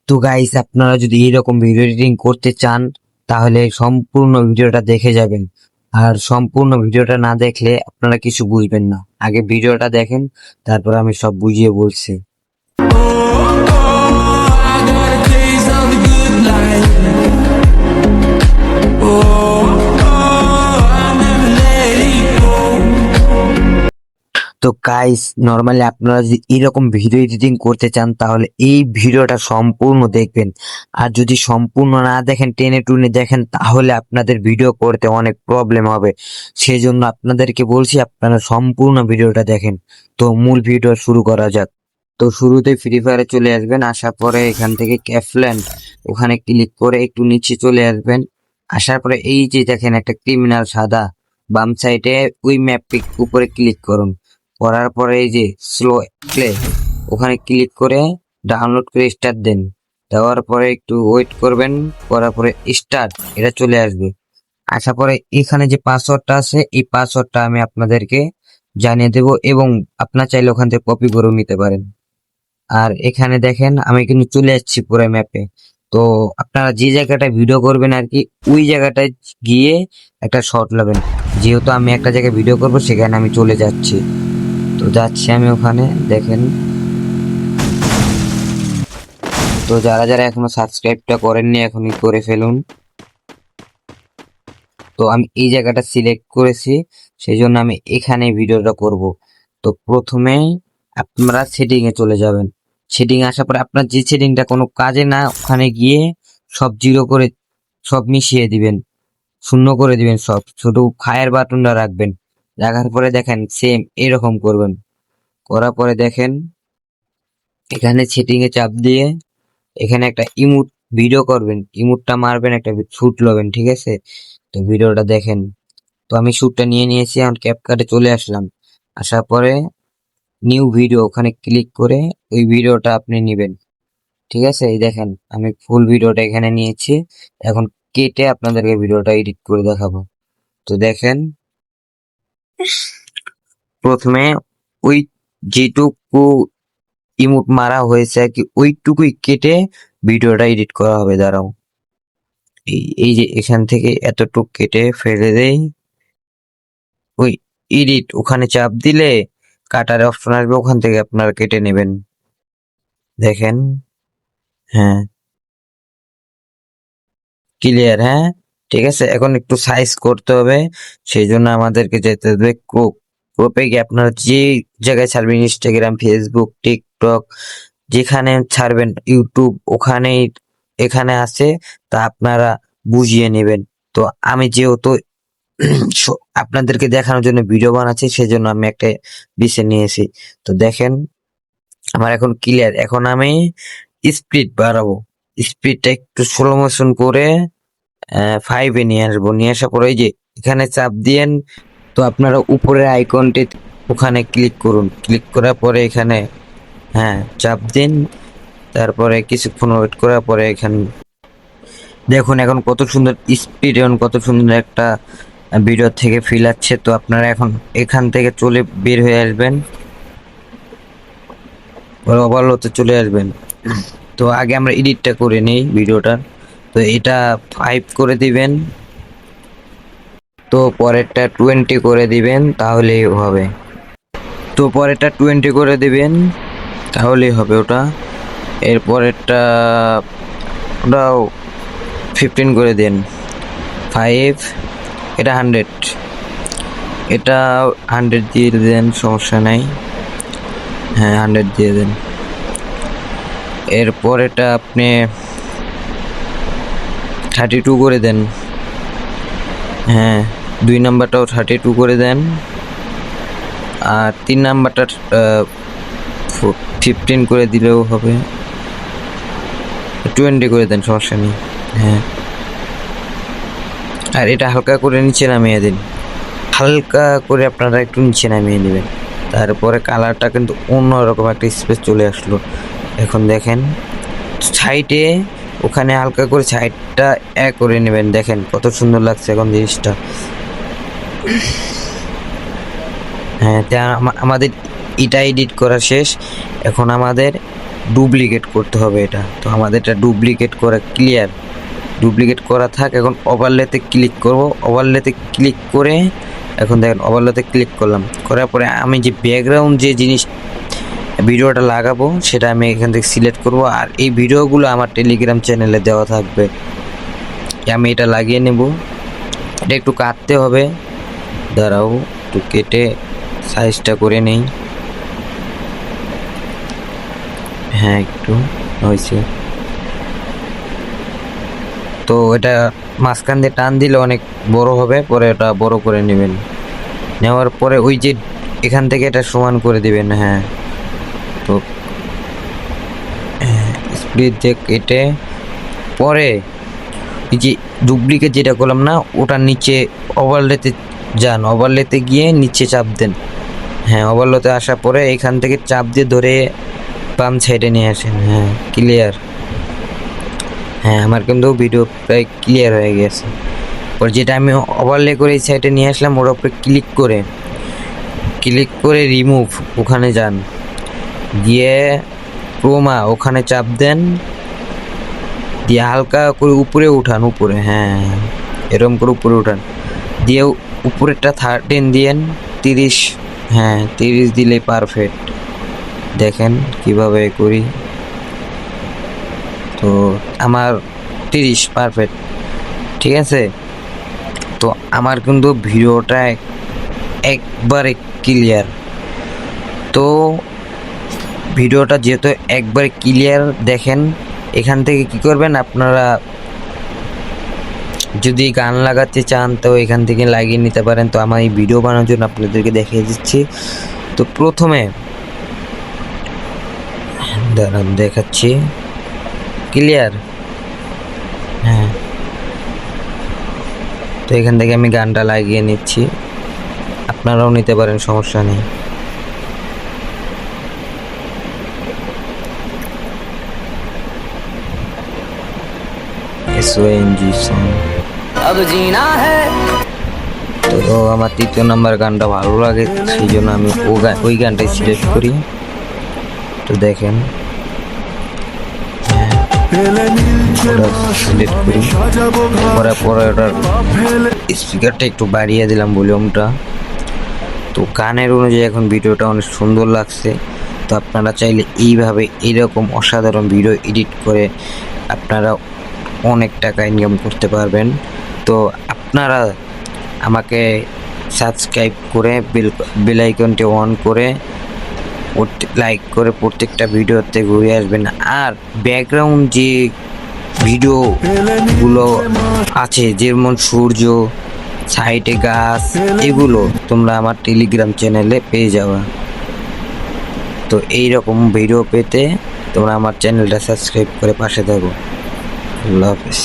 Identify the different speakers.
Speaker 1: তো গাইস, আপনারা যদি এরকম ভিডিও এডিটিং করতে চান তাহলে সম্পূর্ণ ভিডিওটা দেখে যাবেন। আর সম্পূর্ণ ভিডিওটা না দেখলে আপনারা কিছু বুঝবেন না। আগে ভিডিওটা দেখেন, তারপর আমি সব বুঝিয়ে বলছি। তো গাইস, নর্মালি আপনারা যদি এরকম ভিডিও এডিটিং করতে চান তাহলে এই ভিডিওটা সম্পূর্ণ দেখবেন। আর যদি সম্পূর্ণ না দেখেন, টেনে টুনে দেখেন, তাহলে আপনাদের ভিডিও করতে অনেক প্রবলেম হবে। সেই জন্য আপনাদেরকে বলছি আপনারা সম্পূর্ণ ভিডিওটা দেখেন। তো মূল ভিডিও শুরু করা যাক। তো শুরুতে ফ্রি ফায়ারে চলে আসবেন। আসার পরে এখান থেকে ক্যাফল্যান্ড ওখানে ক্লিক করে একটু নিচে চলে আসবেন। আসার পরে এই যে দেখেন একটা ক্রিমিনাল সাদা, বাম সাইডে ওই ম্যাপ উপরে ক্লিক করুন। করার পরে এই যে স্লো প্লে ওখানে ক্লিক করে ডাউনলোড করে স্টার্ট দেন। দেওয়ার পরে একটু ওয়েট করবেন, করার পরে স্টার্ট এটা চলে আসবে। আসার পরে এখানে যে পাসওয়ার্ডটা আছে এই পাসওয়ার্ডটা আমি আপনাদেরকে জানিয়ে দেব, এবং আপনার চাইলে ওখান থেকে কপি করে নিতে পারেন। আর এখানে দেখেন আমি কিন্তু চলে যাচ্ছি পুরো ম্যাপে। তো আপনারা যে জায়গাটায় ভিডিও করবেন আর কি, ওই জায়গাটায় গিয়ে একটা শট নেবেন। যেহেতু আমি একটা জায়গায় ভিডিও করব, সেখানে আমি চলে যাচ্ছি। তো যাচ্ছি আমি ওখানে, দেখেন। তো যারা যারা এখনো সাবস্ক্রাইবটা করেননি এখনই করে ফেলুন। তো আমি এই জায়গাটা সিলেক্ট করেছি, সেই জন্য আমি এখানে ভিডিওটা করব। তো প্রথমে আপনারা সেটিং এ চলে যাবেন। সেটিং আসার পরে আপনার যে সেটিংটা কোনো কাজে না, ওখানে গিয়ে সব জিরো করে সব মিশিয়ে দিবেন, শূন্য করে দিবেন সব, শুধু ফায়ার বাটনটা রাখবেন। রাখার পরে দেখেন সেম এরকম করবেন। করার পরে দেখেন এখানে সেটিং এ চাপ দিয়ে এখানে একটা ইমোট ভিডিও করবেন, ইমোটটা মারবেন, একটা শুট লবেন, ঠিক আছে? তো ভিডিওটা দেখেন। তো আমি শুটটা নিয়ে নিয়েছি, এখন ক্যাপকাটে চলে আসলাম। আসার পরে নিউ ভিডিও ওখানে ক্লিক করে ওই ভিডিওটা আপনি নেবেন, ঠিক আছে? এই দেখেন আমি ফুল ভিডিওটা এখানে নিয়েছি। এখন কেটে আপনাদেরকে ভিডিওটা এডিট করে দেখাবো। তো দেখেন প্রথমে ওই যেটুকু ইমোট মারা হয়েছে আর কি, ওইটুকুই কেটে ভিডিওটা এডিট করা হবে। দাঁড়াও, এই যে এখান থেকে এতটুকু কেটে ফেলে দেই, ওই এডিট ওখানে চাপ দিলে কাটার অপশন আসবে, ওখান থেকে আপনারা কেটে নেবেন। দেখেন, হ্যাঁ ক্লিয়ার, হ্যাঁ ঠিক আছে। এখন একটু সাইজ করতে হবে, সেই জন্য আমাদেরকে যেতে হবে ক্রপ। ক্রপে গিয়ে আপনারা যে জায়গায় ছাড়বেন, ইনস্টাগ্রাম, ফেসবুক, টিকটক, যেখানে ছাড়বেন, ইউটিউব, ওখানেই এখানে আছে, তা আপনারা বুঝিয়ে নেবেন। তো আমি যেহেতু আপনাদেরকে দেখানোর জন্য ভিডিও বানাচ্ছি, সেজন্য আমি একটা বেছে নিয়েছি। তো দেখেন আমার এখন ক্লিয়ার। এখন আমি স্পিড বাড়াবো, স্পিডটা একটু স্লো মোশন করে 5 এ নিয়ে আসবো। নিয়ে আসার পরে এই যে এখানে চাপ দিয়েন। তো আপনারা উপরের আইকনটি ওখানে ক্লিক করুন। ক্লিক করার পরে এখানে হ্যাঁ চাপ দিন, তারপরে কিছুক্ষণ ওয়েট করার পরে এখানে দেখুন এখন কত সুন্দর স্পিড এবং কত সুন্দর একটা ভিডিও থেকে ফিল আসছে। তো আপনারা এখন এখান থেকে চলে বের হয়ে আসবেন, ওভারলোতে চলে আসবেন। তো আগে আমরা এডিটটা করে নিই ভিডিওটা। তো এটা 5 করে দিবেন, তো পরেরটা 20 করে দিবেন, তাহলেই হবে। তো পরেরটা 20 করে দিবেন, তাহলেই হবে ওটা। এরপরেরটা ওটাও 15 করে দিন। 5, এটা 100, এটা 100 দিয়ে দেন, সমস্যা নাই। হ্যাঁ 100 দিয়ে দেন। এরপর এটা আপনি 32 করে দেন। হ্যাঁ 2 নাম্বারটাও 32 করে দেন। আর 3 নাম্বারটা 15 করে দিলেও হবে। 20 করে দেন, সমস্যা নেই। হ্যাঁ আর এটা হালকা করে নিচে নামিয়ে দিন, হালকা করে আপনারা একটু নিচে নামিয়ে নেবেন। তারপরে কালারটা কিন্তু অন্যরকম একটা স্পেস চলে আসলো। এখন দেখেন সাইডে ওখানে হালকা করে সাইডটা করে নেবেন। দেখেন কত সুন্দর লাগছে এখন জিনিসটা। হ্যাঁ আমাদের এটা এডিট করা শেষ। এখন আমাদের ডুপ্লিকেট করতে হবে এটা। তো আমাদের এটা ডুপ্লিকেট করা ক্লিয়ার, ডুপ্লিকেট করা থাক। এখন ওভারলেতে ক্লিক করব, ওভারলেতে ক্লিক করে এখন দেখেন ওভারলেতে ক্লিক করলাম, করার পরে আমি যে ব্যাকগ্রাউন্ড যে জিনিস ভিডিওটা লাগাবো সেটা আমি এখান থেকে সিলেক্ট করব। আর এই ভিডিওগুলো আমার টেলিগ্রাম চ্যানেলে দেওয়া থাকবে। আমি এটা লাগিয়ে নেব। এটা একটু কাটতে হবে, দাঁড়াও একটু কেটে সাইজটা করে নেই। হ্যাঁ একটু হয়েছে। তো এটা মাঝখান দিয়ে টান দিলে অনেক বড় হবে, পরে এটা বড় করে নেবেন। নেওয়ার পরে ওই যে এখান থেকে এটা সমান করে দিবেন। হ্যাঁ, তো স্প্লিট দিয়ে কেটে পরে এই যে ডুপ্লিকেট যেটা করলাম না, ওটার নিচে ওভারলেতে যান, ওভারলেতে গিয়ে নিচে চাপ দেন। হ্যাঁ, ওভারলেতে আসার পরে এখান থেকে চাপ দিয়ে ধরে বাম সাইডে নিয়ে আসেন। হ্যাঁ ক্লিয়ার। হ্যাঁ আমার কিন্তু ভিডিও প্রায় ক্লিয়ার হয়ে গেছে। ওর যেটা আমি ওভারলে করে এই সাইডে নিয়ে আসলাম, ওর উপরে ক্লিক করে রিমুভ ওখানে যান, গিয়ে ক্রোমা ওখানে চাপ দেন, দিয়ে হালকা করে উপরে উঠান, উপরে। হ্যাঁ এরকম করে উপরে উঠান, দিয়ে উপরেরটা 13 দিয়েন, 30। হ্যাঁ 30 দিলে পারফেক্ট। দেখেন কিভাবে করি। তো আমার 30 পারফেক্ট, ঠিক আছে। তো আমার কিন্তু ভিডিওটা একবারে ক্লিয়ার। তো ভিডিওটা যেহেতু একবারে ক্লিয়ার, দেখেন এখান থেকে কি করবেন আপনারা, যদি গান লাগাতে চান তো এখান থেকে লাগিয়ে নিতে পারেন। তো আমার এই ভিডিও বানানোর জন্য আপনাদেরকে দেখিয়ে দিচ্ছি। তো প্রথমে দাঁড়ান দেখাচ্ছি, ক্লিয়ার। হ্যাঁ, তো এখান থেকে আমি গানটা লাগিয়ে নিচ্ছি, আপনারাও নিতে পারেন, সমস্যা নেই। SONG song. তো আমার 3য় নাম্বার গানটা ভালো লাগে, সেই জন্য আমি ওই গানটাই সিলেক্ট করি। তো দেখেন সিলেক্ট করি, পরে ওটার স্পিকারটা একটু বাড়িয়ে দিলাম, ভলিউমটা। তো গানের অনুযায়ী এখন ভিডিওটা অনেক সুন্দর লাগছে। তো আপনারা চাইলে এইভাবে এইরকম অসাধারণ ভিডিও এডিট করে আপনারা অনেক টাকা ইনকাম করতে পারবেন। তো আপনারা আমাকে সাবস্ক্রাইব করে বেল আইকনটি অন করে লাইক করে প্রত্যেকটা ভিডিওতে ঘুরে আসবেন। আর ব্যাকগ্রাউন্ড যে ভিডিওগুলো আছে, যেমন সূর্য, সাইডে গাছ, এগুলো তোমরা আমার টেলিগ্রাম চ্যানেলে পেয়ে যাবে। তো এইরকম ভিডিও পেতে তোমরা আমার চ্যানেলটা সাবস্ক্রাইব করে পাশে থাকো। আল্লাহ হাফেজ।